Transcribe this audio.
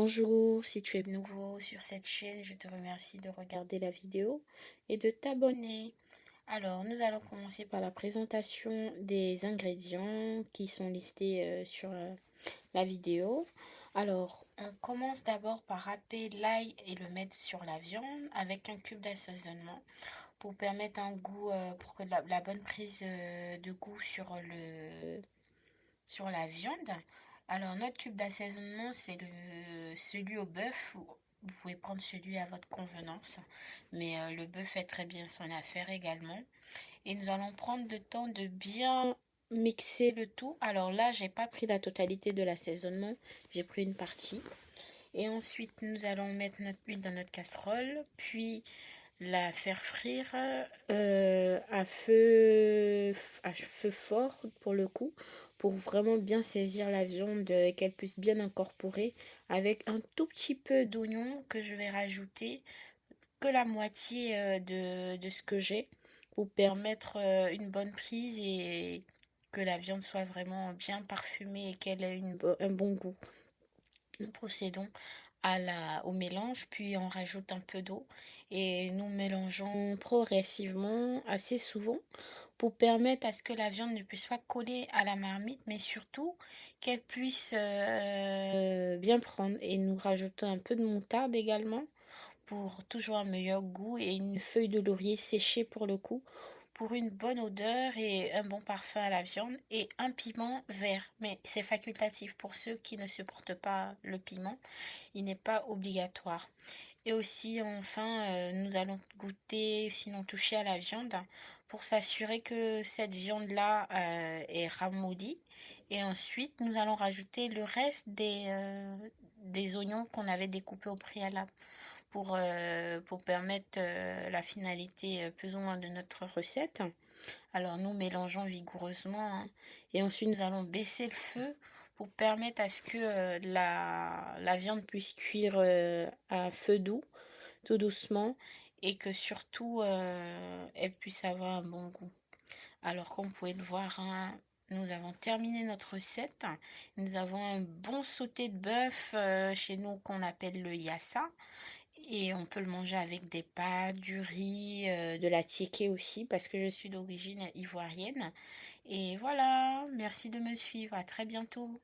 Bonjour, si tu es nouveau sur cette chaîne, je te remercie de regarder la vidéo et de t'abonner. Alors, nous allons commencer par la présentation des ingrédients qui sont listés sur la vidéo. Alors, on commence d'abord par râper l'ail et le mettre sur la viande avec un cube d'assaisonnement pour permettre un goût, pour que la bonne prise de goût sur la viande. Alors, notre cube d'assaisonnement, c'est celui au bœuf. Vous pouvez prendre celui à votre convenance, mais le bœuf fait très bien son affaire également. Et nous allons prendre le temps de bien mixer le tout. Alors là, j'ai pas pris la totalité de l'assaisonnement, j'ai pris une partie. Et ensuite, nous allons mettre notre huile dans notre casserole, puis la faire frire à feu fort pour le coup, pour vraiment bien saisir la viande et qu'elle puisse bien incorporer avec un tout petit peu d'oignon que je vais rajouter que la moitié de ce que j'ai pour permettre une bonne prise et que la viande soit vraiment bien parfumée et qu'elle ait un bon goût. Nous procédons au mélange, puis on rajoute un peu d'eau et nous mélangeons progressivement assez souvent pour permettre à ce que la viande ne puisse pas coller à la marmite, mais surtout qu'elle puisse bien prendre. Et nous rajoutons un peu de moutarde également pour toujours un meilleur goût et une feuille de laurier séchée pour le coup pour une bonne odeur et un bon parfum à la viande et un piment vert. Mais c'est facultatif pour ceux qui ne supportent pas le piment. Il n'est pas obligatoire. Et aussi, enfin, nous allons goûter, sinon toucher à la viande pour s'assurer que cette viande-là est ramollie. Et ensuite, nous allons rajouter le reste des oignons qu'on avait découpés au préalable pour permettre la finalité plus ou moins de notre recette. Alors nous mélangeons vigoureusement hein, et ensuite nous allons baisser le feu pour permettre à ce que la viande puisse cuire à feu doux, tout doucement et que surtout elle puisse avoir un bon goût. Alors comme vous pouvez le voir, hein, nous avons terminé notre recette. Nous avons un bon sauté de bœuf chez nous qu'on appelle le yassa. Et on peut le manger avec des pâtes, du riz, de la tiéké aussi, parce que je suis d'origine ivoirienne. Et voilà, merci de me suivre, à très bientôt.